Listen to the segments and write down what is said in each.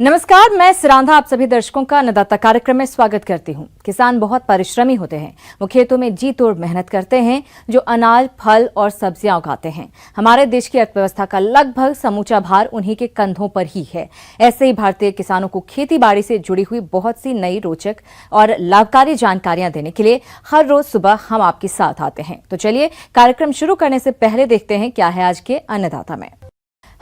नमस्कार, मैं सिरांधा आप सभी दर्शकों का अन्नदाता कार्यक्रम में स्वागत करती हूं। किसान बहुत परिश्रमी होते हैं। वो खेतों में जी तोड़ मेहनत करते हैं, जो अनाज, फल और सब्जियां उगाते हैं। हमारे देश की अर्थव्यवस्था का लगभग समूचा भार उन्हीं के कंधों पर ही है। ऐसे ही भारतीय किसानों को खेती बाड़ी से जुड़ी हुई बहुत सी नई, रोचक और लाभकारी जानकारियां देने के लिए हर रोज सुबह हम आपके साथ आते हैं। तो चलिए कार्यक्रम शुरू करने से पहले देखते हैं क्या है आज के अन्नदाता में।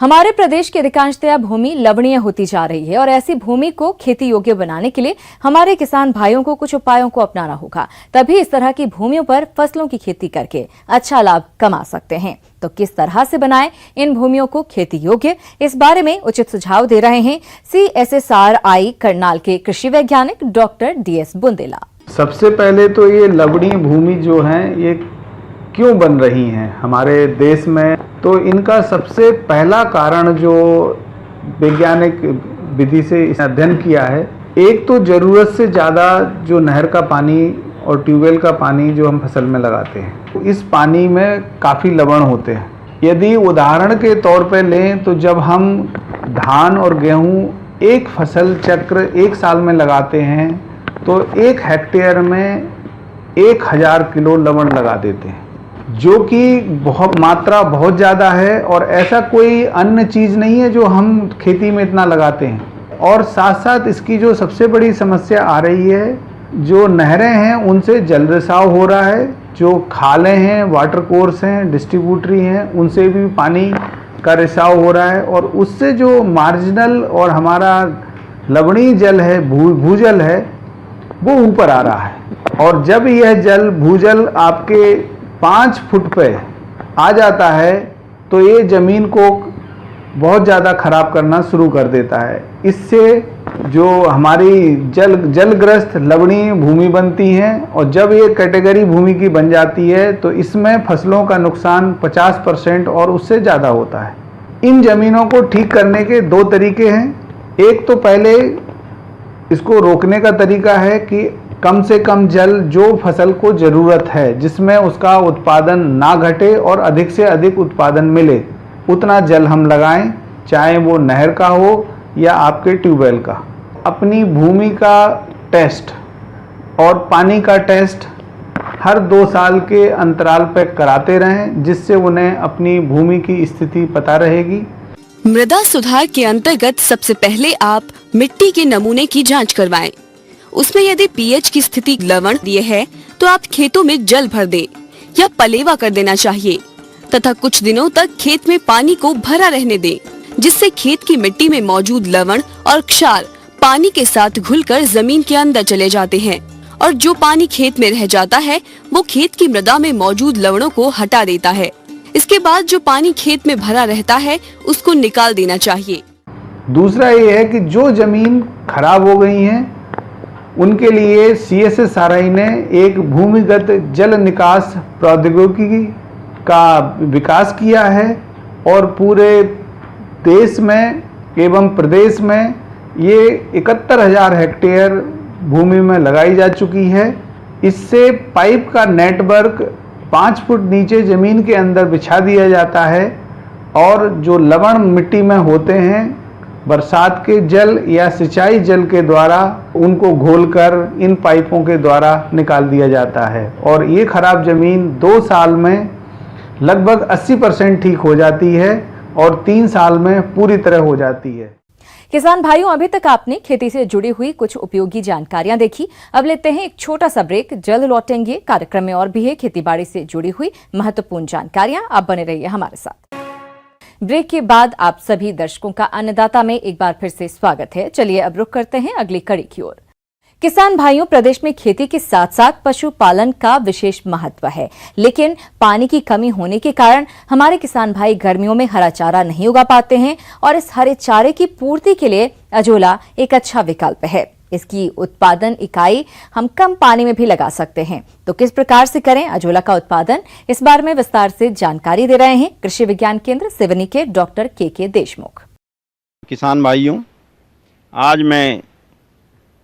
हमारे प्रदेश की अधिकांशतः भूमि लवणीय होती जा रही है और ऐसी भूमि को खेती योग्य बनाने के लिए हमारे किसान भाइयों को कुछ उपायों को अपनाना होगा, तभी इस तरह की भूमियों पर फसलों की खेती करके अच्छा लाभ कमा सकते हैं। तो किस तरह से बनाएं इन भूमियों को खेती योग्य, इस बारे में उचित सुझाव दे रहे हैं CSSRI करनाल के कृषि वैज्ञानिक डॉक्टर DS बुंदेला। सबसे पहले तो ये लवणीय भूमि जो है ये क्यों बन रही हैं हमारे देश में, तो इनका सबसे पहला कारण जो वैज्ञानिक विधि से अध्ययन किया है, एक तो ज़रूरत से ज़्यादा जो नहर का पानी और ट्यूबवेल का पानी जो हम फसल में लगाते हैं, तो इस पानी में काफ़ी लवण होते हैं। यदि उदाहरण के तौर पर लें तो जब हम धान और गेहूँ एक फसल चक्र एक साल में लगाते हैं तो 1 हेक्टेयर में 1000 किलो लवण लगा देते हैं, जो कि मात्रा बहुत ज़्यादा है और ऐसा कोई अन्य चीज़ नहीं है जो हम खेती में इतना लगाते हैं। और साथ साथ इसकी जो सबसे बड़ी समस्या आ रही है, जो नहरें हैं उनसे जल रिसाव हो रहा है, जो खालें हैं, वाटर कोर्स हैं, डिस्ट्रीब्यूटरी हैं, उनसे भी पानी का रिसाव हो रहा है और उससे जो मार्जिनल और हमारा लवणीय जल है, भूजल है, वो ऊपर आ रहा है। और जब यह भूजल आपके 5 फुट पे आ जाता है तो ये ज़मीन को बहुत ज़्यादा ख़राब करना शुरू कर देता है। इससे जो हमारी जलग्रस्त लवणीय भूमि बनती हैं और जब ये कैटेगरी भूमि की बन जाती है तो इसमें फसलों का नुकसान 50% और उससे ज़्यादा होता है। इन ज़मीनों को ठीक करने के 2 तरीके हैं। एक तो पहले इसको रोकने का तरीका है कि कम से कम जल जो फसल को ज़रूरत है, जिसमें उसका उत्पादन ना घटे और अधिक से अधिक उत्पादन मिले, उतना जल हम लगाएं, चाहे वो नहर का हो या आपके ट्यूबवेल का। अपनी भूमि का टेस्ट और पानी का टेस्ट हर 2 साल के अंतराल पर कराते रहें, जिससे उन्हें अपनी भूमि की स्थिति पता रहेगी। मृदा सुधार के अंतर्गत सबसे पहले आप मिट्टी के नमूने की जांच करवाएं। उसमें यदि pH की स्थिति लवण दिए है तो आप खेतों में जल भर दें या पलेवा कर देना चाहिए तथा कुछ दिनों तक खेत में पानी को भरा रहने दें, जिससे खेत की मिट्टी में मौजूद लवण और क्षार पानी के साथ घुलकर जमीन के अंदर चले जाते हैं और जो पानी खेत में रह जाता है वो खेत की मृदा में मौजूद लवणों को हटा देता है। इसके बाद जो पानी खेत में भरा रहता है उसको निकाल देना चाहिए। दूसरा ये है कि जो जमीन खराब हो गई है उनके लिए CSSRI ने एक भूमिगत जल निकास प्रौद्योगिकी का विकास किया है और पूरे देश में एवं प्रदेश में ये 71,000 हेक्टेयर भूमि में लगाई जा चुकी है। इससे पाइप का नेटवर्क 5 फुट नीचे ज़मीन के अंदर बिछा दिया जाता है और जो लवण मिट्टी में होते हैं, बरसात के जल या सिंचाई जल के द्वारा उनको घोलकर इन पाइपों के द्वारा निकाल दिया जाता है और ये खराब ज़मीन 2 साल में लगभग 80% ठीक हो जाती है और 3 साल में पूरी तरह हो जाती है। किसान भाइयों, अभी तक आपने खेती से जुड़ी हुई कुछ उपयोगी जानकारियां देखी। अब लेते हैं एक छोटा सा ब्रेक, जल्द लौटेंगे। कार्यक्रम में और भी है खेती बाड़ी से जुड़ी हुई महत्वपूर्ण जानकारियां। आप बने रहिए हमारे साथ। ब्रेक के बाद आप सभी दर्शकों का अन्नदाता में एक बार फिर से स्वागत है। चलिए अब रुख करते हैं अगली कड़ी की ओर। किसान भाइयों, प्रदेश में खेती के साथ साथ पशुपालन का विशेष महत्व है, लेकिन पानी की कमी होने के कारण हमारे किसान भाई गर्मियों में हरा चारा नहीं उगा पाते हैं और इस हरे चारे की पूर्ति के लिए अजोला एक अच्छा विकल्प है। इसकी उत्पादन इकाई हम कम पानी में भी लगा सकते हैं। तो किस प्रकार से करें अजोला का उत्पादन, इस बारे में विस्तार से जानकारी दे रहे हैं कृषि विज्ञान केंद्र सिवनी के डॉक्टर KK देशमुख। किसान भाइयों, आज मैं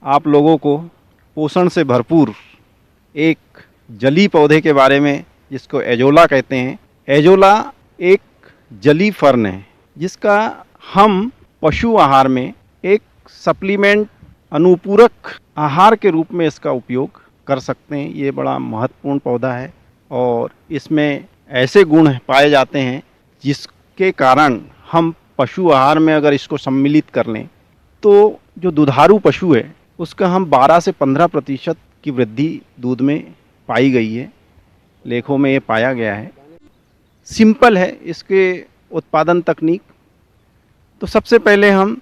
आप लोगों को पोषण से भरपूर एक जली पौधे के बारे में, जिसको एजोला कहते हैं। एजोला एक जली फर्न है जिसका हम पशु आहार में एक सप्लीमेंट अनुपूरक आहार के रूप में इसका उपयोग कर सकते हैं। ये बड़ा महत्वपूर्ण पौधा है और इसमें ऐसे गुण पाए जाते हैं जिसके कारण हम पशु आहार में अगर इसको सम्मिलित कर लें तो जो दुधारू पशु है उसका हम 12 से 15% की वृद्धि दूध में पाई गई है, लेखों में ये पाया गया है। सिंपल है इसके उत्पादन तकनीक। तो सबसे पहले हम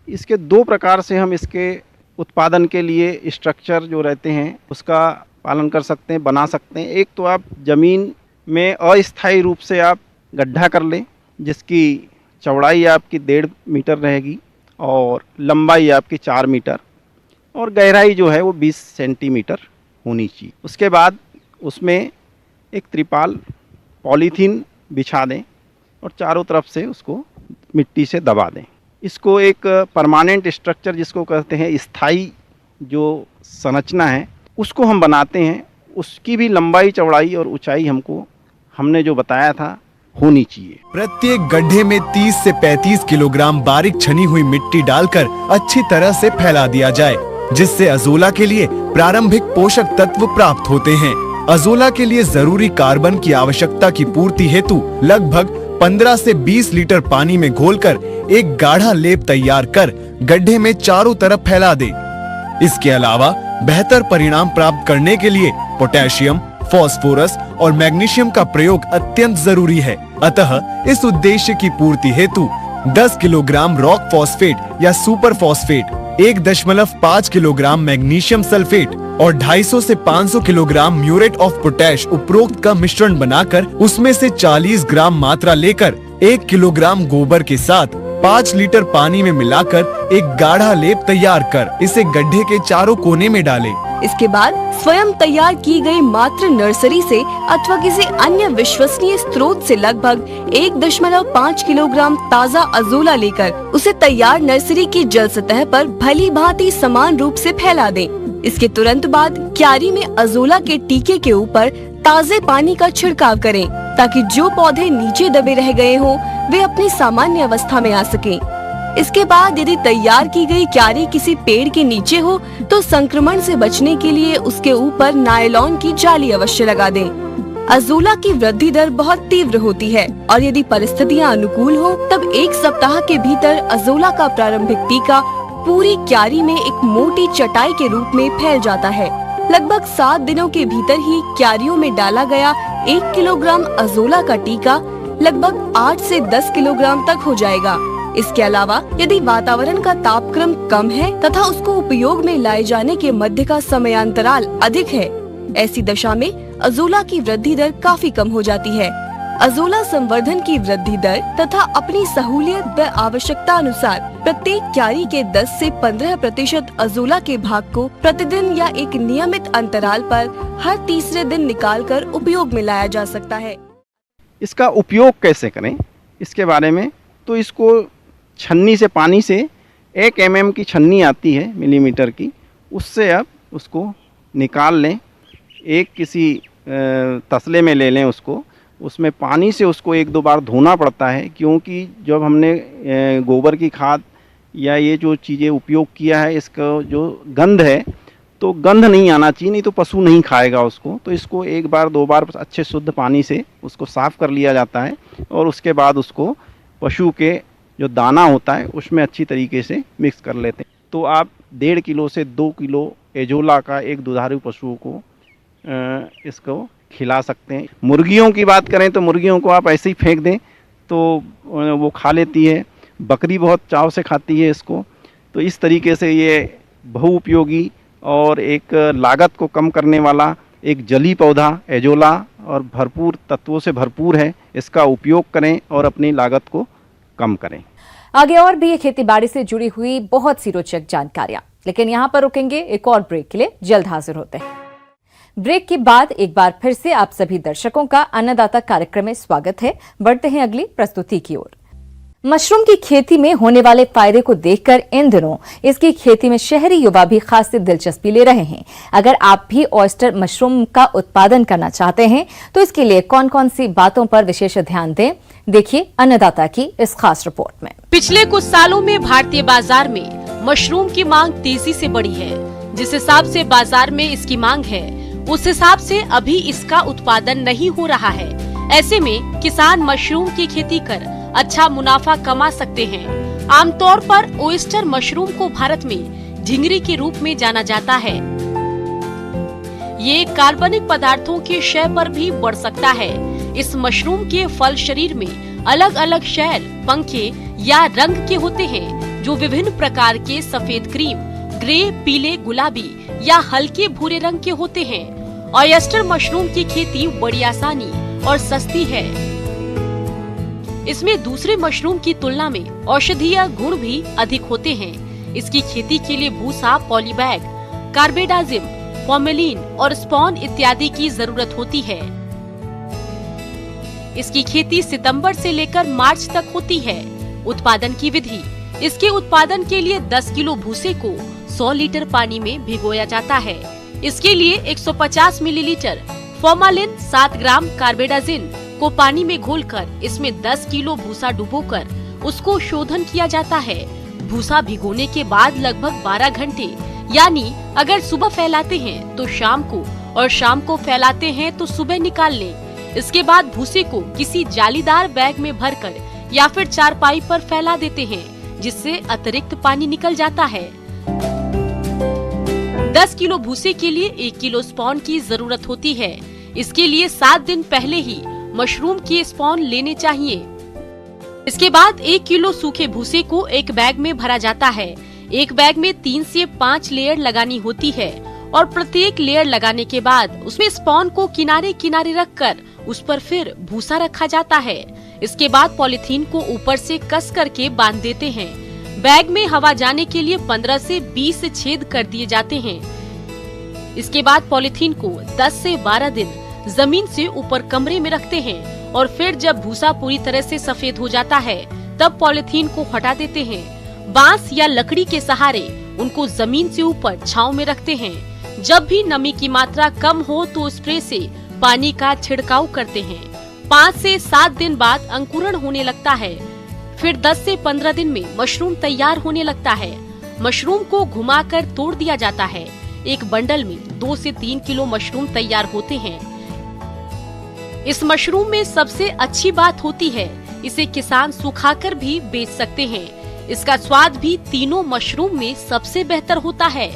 इसके 2 प्रकार से हम इसके उत्पादन के लिए स्ट्रक्चर जो रहते हैं उसका पालन कर सकते हैं, बना सकते हैं। एक तो आप ज़मीन में अस्थायी रूप से आप गड्ढा कर लें जिसकी चौड़ाई आपकी 1.5 मीटर रहेगी और लंबाई आपकी 4 मीटर और गहराई जो है वो 20 सेंटीमीटर होनी चाहिए। उसके बाद उसमें एक त्रिपाल पॉलीथीन बिछा दें और चारों तरफ से उसको मिट्टी से दबा दें। इसको एक परमानेंट स्ट्रक्चर जिसको कहते हैं स्थायी जो संरचना है उसको हम बनाते हैं। उसकी भी लंबाई चौड़ाई और ऊंचाई हमने जो बताया था होनी चाहिए। प्रत्येक गड्ढे में 30 से 35 किलोग्राम बारीक छनी हुई मिट्टी डालकर अच्छी तरह से फैला दिया जाए, जिससे अज़ोला के लिए प्रारंभिक पोषक तत्व प्राप्त होते हैं। अज़ोला के लिए जरूरी कार्बन की आवश्यकता की पूर्ति हेतु लगभग 15 से 20 लीटर पानी में घोलकर एक गाढ़ा लेप तैयार कर गड्ढे में चारों तरफ फैला दे। इसके अलावा बेहतर परिणाम प्राप्त करने के लिए पोटेशियम, फास्फोरस और मैग्नीशियम का प्रयोग अत्यंत जरूरी है। अतः इस उद्देश्य की पूर्ति हेतु 10 किलोग्राम रॉक फॉस्फेट या super phosphate, 1.5 kilogram magnesium sulphate और 250 से 500 किलोग्राम म्यूरेट ऑफ पोटैश उपरोक्त का मिश्रण बनाकर उसमें से 40 ग्राम मात्रा लेकर 1 किलोग्राम गोबर के साथ 5 लीटर पानी में मिलाकर एक गाढ़ा लेप तैयार कर इसे गड्ढे के चारों कोने में डालें। इसके बाद स्वयं तैयार की गई मात्र नर्सरी से अथवा किसी अन्य विश्वसनीय स्रोत से लगभग 1.5 किलोग्राम ताज़ा अज़ोला लेकर उसे तैयार नर्सरी की जल सतह पर भली भांति समान रूप से फैला दें। इसके तुरंत बाद क्यारी में अज़ोला के टीके के ऊपर ताज़े पानी का छिड़काव करें ताकि जो पौधे नीचे दबे रह गए हों वे अपनी सामान्य अवस्था में आ सकें। इसके बाद यदि तैयार की गई क्यारी किसी पेड़ के नीचे हो तो संक्रमण से बचने के लिए उसके ऊपर नायलॉन की जाली अवश्य लगा दें। अज़ोला की वृद्धि दर बहुत तीव्र होती है और यदि परिस्थितियां अनुकूल हो तब 1 सप्ताह के भीतर अज़ोला का प्रारंभिक टीका पूरी क्यारी में एक मोटी चटाई के रूप में फैल जाता है। लगभग 7 दिनों के भीतर ही क्यारियों में डाला गया 1 किलोग्राम अज़ोला का टीका लगभग 8 से 10 किलोग्राम तक हो जाएगा। इसके अलावा यदि वातावरण का तापक्रम कम है तथा उसको उपयोग में लाए जाने के मध्य का समयांतराल अधिक है, ऐसी दशा में अज़ोला की वृद्धि दर काफी कम हो जाती है। अज़ोला संवर्धन की वृद्धि दर तथा अपनी सहूलियत व आवश्यकता अनुसार प्रत्येक क्यारी के 10 से 15% अज़ोला के भाग को प्रतिदिन या एक नियमित अंतराल पर हर तीसरे दिन निकालकर उपयोग में लाया जा सकता है। इसका उपयोग कैसे करें इसके बारे में, तो इसको छन्नी से पानी से 1 mm की छन्नी आती है मिलीमीटर की, उससे आप उसको निकाल लें। एक किसी तसले में ले लें उसको, उसमें पानी से उसको 1-2 बार धोना पड़ता है, क्योंकि जब हमने गोबर की खाद या ये जो चीज़ें उपयोग किया है इसका जो गंध है तो गंध नहीं आना चाहिए, नहीं तो पशु नहीं खाएगा उसको। तो इसको 1 बार 2 बार अच्छे शुद्ध पानी से उसको साफ़ कर लिया जाता है और उसके बाद उसको पशु के जो दाना होता है उसमें अच्छी तरीके से मिक्स कर लेते हैं। तो आप 1.5 किलो से 2 किलो एजोला का एक दुधारू पशुओं को इसको खिला सकते हैं। मुर्गियों की बात करें तो मुर्गियों को आप ऐसे ही फेंक दें तो वो खा लेती है। बकरी बहुत चाव से खाती है इसको। तो इस तरीके से ये बहुउपयोगी और एक लागत को कम करने वाला एक जली पौधा एजोला और भरपूर तत्वों से भरपूर है। इसका उपयोग करें और अपनी लागत को कम करें। आगे और भी ये खेती बाड़ी से जुड़ी हुई बहुत सी रोचक जानकारियां, लेकिन यहाँ पर रुकेंगे एक और ब्रेक के लिए। जल्द हाजिर होते हैं। ब्रेक के बाद एक बार फिर से आप सभी दर्शकों का अन्नदाता कार्यक्रम में स्वागत है। बढ़ते हैं अगली प्रस्तुति की ओर। मशरूम की खेती में होने वाले फायदे को देखकर इन दिनों इसकी खेती में शहरी युवा भी खासी दिलचस्पी ले रहे हैं। अगर आप भी ऑयस्टर मशरूम का उत्पादन करना चाहते हैं तो इसके लिए कौन कौन सी बातों पर विशेष ध्यान दें, देखिए अन्नदाता की इस खास रिपोर्ट में। पिछले कुछ सालों में भारतीय बाजार में मशरूम की मांग तेजी से बढ़ी है। जिस हिसाब से बाजार में इसकी मांग है, उस हिसाब से अभी इसका उत्पादन नहीं हो रहा है। ऐसे में किसान मशरूम की खेती कर अच्छा मुनाफा कमा सकते हैं। आमतौर पर ओयस्टर मशरूम को भारत में झिंगरी के रूप में जाना जाता है। ये कार्बनिक पदार्थों के क्षय पर भी बढ़ सकता है। इस मशरूम के फल शरीर में अलग अलग शैल, पंखे या रंग के होते हैं, जो विभिन्न प्रकार के सफेद, क्रीम, ग्रे, पीले, गुलाबी या हल्के भूरे रंग के होते हैं। ऑयस्टर मशरूम की खेती बड़ी आसानी और सस्ती है। इसमें दूसरे मशरूम की तुलना में औषधीय गुण भी अधिक होते हैं। इसकी खेती के लिए भूसा, पॉलीबैग, कार्बेडाजिम, फॉर्मेलिन और स्पॉन इत्यादि की जरूरत होती है। इसकी खेती सितंबर से लेकर मार्च तक होती है। उत्पादन की विधि: इसके उत्पादन के लिए 10 किलो भूसे को 100 लीटर पानी में भिगोया जाता है। इसके लिए 150 मिलीलीटर फॉर्मालिन, 7 ग्राम कार्बेडाजिन को पानी में घोलकर इसमें 10 किलो भूसा डुबोकर उसको शोधन किया जाता है। भूसा भिगोने के बाद लगभग 12 घंटे, यानी अगर सुबह फैलाते हैं तो शाम को और शाम को फैलाते हैं तो सुबह निकाल लें। इसके बाद भूसे को किसी जालीदार बैग में भरकर या फिर चारपाई पर फैला देते हैं, जिससे अतिरिक्त पानी निकल जाता है। 10 किलो भूसे के लिए 1 किलो स्पॉन की जरूरत होती है। इसके लिए 7 दिन पहले ही मशरूम के स्पॉन लेने चाहिए। इसके बाद 1 किलो सूखे भूसे को एक बैग में भरा जाता है। एक बैग में 3 से 5 लेयर लगानी होती है और प्रत्येक लेयर लगाने के बाद उसमें स्पॉन को किनारे किनारे रखकर उस पर फिर भूसा रखा जाता है। इसके बाद पॉलीथीन को ऊपर से कस करके बांध देते हैं। बैग में हवा जाने के लिए 15 से 20 छेद कर दिए जाते हैं। इसके बाद पॉलीथीन को 10 से 12 दिन जमीन से ऊपर कमरे में रखते हैं और फिर जब भूसा पूरी तरह से सफेद हो जाता है तब पॉलीथीन को हटा देते हैं। बांस या लकड़ी के सहारे उनको जमीन से ऊपर छांव में रखते हैं। जब भी नमी की मात्रा कम हो तो स्प्रे से पानी का छिड़काव करते हैं। 5 से 7 दिन बाद अंकुरण होने लगता है। फिर 10 से 15 दिन में मशरूम तैयार होने लगता है। मशरूम को घुमाकर तोड़ दिया जाता है। एक बंडल में 2 से 3 किलो मशरूम तैयार होते हैं। इस मशरूम में सबसे अच्छी बात होती है, इसे किसान सुखाकर भी बेच सकते हैं। इसका स्वाद भी तीनों मशरूम में सबसे बेहतर होता है।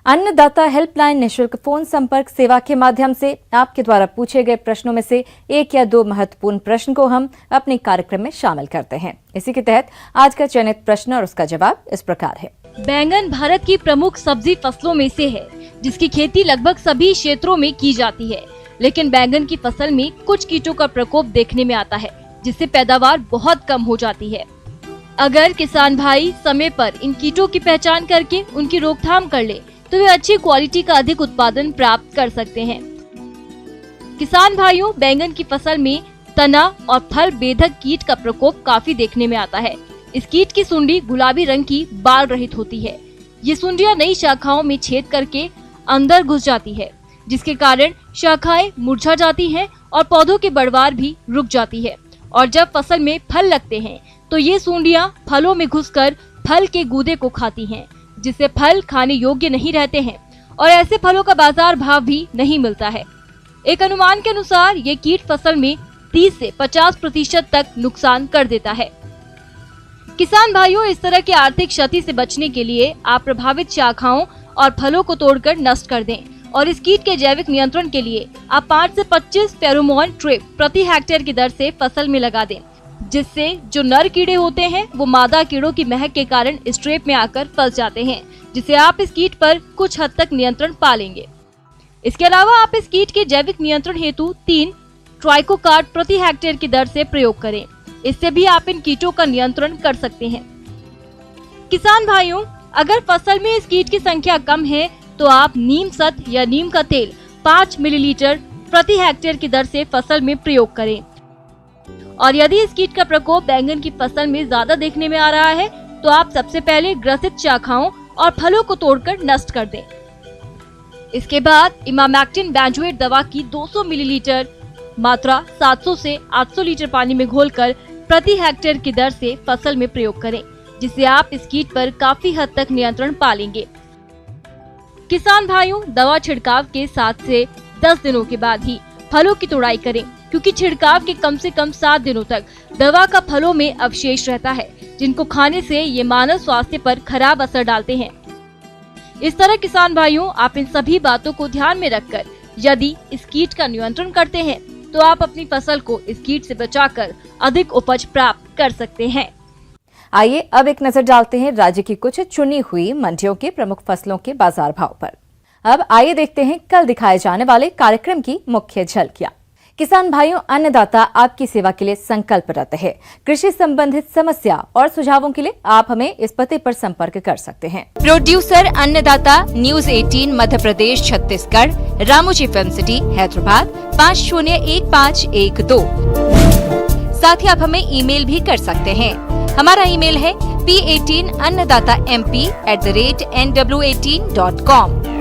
अन्नदाता हेल्पलाइन निशुल्क फोन संपर्क सेवा के माध्यम से आपके द्वारा पूछे गए प्रश्नों में से 1 या 2 महत्वपूर्ण प्रश्न को हम अपने कार्यक्रम में शामिल करते हैं। इसी के तहत आज का चयनित प्रश्न और उसका जवाब इस प्रकार है। बैंगन भारत की प्रमुख सब्जी फसलों में से है, जिसकी खेती लगभग सभी क्षेत्रों में की जाती है। लेकिन बैंगन की फसल में कुछ कीटों का प्रकोप देखने में आता है, जिससे पैदावार बहुत कम हो जाती है। अगर किसान भाई समय पर इन कीटों की पहचान करके उनकी रोकथाम कर ले तो वे अच्छी क्वालिटी का अधिक उत्पादन प्राप्त कर सकते हैं। किसान भाइयों, बैंगन की फसल में तना और फल बेधक कीट का प्रकोप काफी देखने में आता है। इस कीट की सुंडी गुलाबी रंग की बाल रहित होती है। ये सुंडियां नई शाखाओं में छेद करके अंदर घुस जाती है, जिसके कारण शाखाएं मुरझा जाती हैं और पौधों की बढ़वार भी रुक जाती है। और जब फसल में फल लगते हैं तो ये सुंडियां फलों में घुसकर फल के गूदे को खाती हैं, जिससे फल खाने योग्य नहीं रहते हैं और ऐसे फलों का बाजार भाव भी नहीं मिलता है। एक अनुमान के अनुसार ये कीट फसल में 30 से 50% तक नुकसान कर देता है। किसान भाइयों, इस तरह की आर्थिक क्षति से बचने के लिए आप प्रभावित शाखाओं और फलों को तोड़कर नष्ट कर दें और इस कीट के जैविक नियंत्रण के लिए आप 5 से 25 फेरोमोन ट्रैप प्रति हेक्टेयर की दर से फसल में लगा दें, जिससे जो नर कीड़े होते हैं वो मादा कीड़ों की महक के कारण इस ट्रैप में आकर फंस जाते हैं, जिससे आप इस कीट पर कुछ हद तक नियंत्रण पा लेंगे। इसके अलावा आप इस कीट के जैविक नियंत्रण हेतु 3 ट्राइकोकार्ड प्रति हेक्टेयर की दर से प्रयोग करें। इससे भी आप इन कीटों का नियंत्रण कर सकते हैं। किसान भाइयों, अगर फसल में इस कीट की संख्या कम है तो आप नीम सत या नीम का तेल 5 मिलीलीटर प्रति हेक्टेयर की दर से फसल में प्रयोग करें। और यदि इस कीट का प्रकोप बैंगन की फसल में ज्यादा देखने में आ रहा है तो आप सबसे पहले ग्रसित शाखाओं और फलों को तोड़कर नष्ट कर दें। इसके बाद इमामैक्टिन बेंजोएट दवा की 200 मिलीलीटर मात्रा 700 से 800 लीटर पानी में घोलकर प्रति हेक्टेयर की दर से फसल में प्रयोग करें, जिससे आप इस कीट पर काफी हद तक नियंत्रण पा लेंगे। किसान भाइयों, दवा छिड़काव के 7 से 10 दिनों के बाद ही फलों की तुड़ाई करें, क्योंकि छिड़काव के कम से कम 7 दिनों तक दवा का फलों में अवशेष रहता है, जिनको खाने से ये मानव स्वास्थ्य पर खराब असर डालते हैं। इस तरह किसान भाइयों, आप इन सभी बातों को ध्यान में रखकर यदि इस कीट का नियंत्रण करते हैं तो आप अपनी फसल को इस कीट से बचाकर अधिक उपज प्राप्त कर सकते हैं। आइए अब एक नजर डालते हैं राज्य की कुछ चुनी हुई मंडियों के प्रमुख फसलों के बाजार भाव पर। अब आइए देखते हैं कल दिखाए जाने वाले कार्यक्रम की मुख्य झलकियां। किसान भाइयों, अन्नदाता आपकी सेवा के लिए संकल्परत है। कृषि संबंधित समस्या और सुझावों के लिए आप हमें इस पते पर संपर्क कर सकते हैं। प्रोड्यूसर अन्नदाता, news 18 Madhya Pradesh Chhattisgarh, Ramoji film city Hyderabad 501512। साथ ही आप हमें ईमेल भी कर सकते हैं। हमारा ईमेल है p18annadatamp@nw18.com।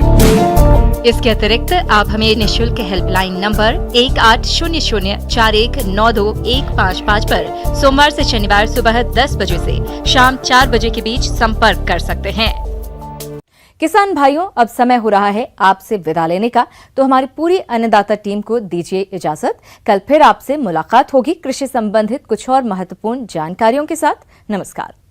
इसके अतिरिक्त आप हमें निःशुल्क हेल्पलाइन नंबर 180041921555 पर सोमवार से शनिवार सुबह 10 बजे से शाम 4 बजे के बीच संपर्क कर सकते हैं। किसान भाइयों, अब समय हो रहा है आपसे विदा लेने का, तो हमारी पूरी अन्नदाता टीम को दीजिए इजाजत। कल फिर आपसे मुलाकात होगी कृषि संबंधित कुछ और महत्वपूर्ण जानकारियों के साथ। नमस्कार।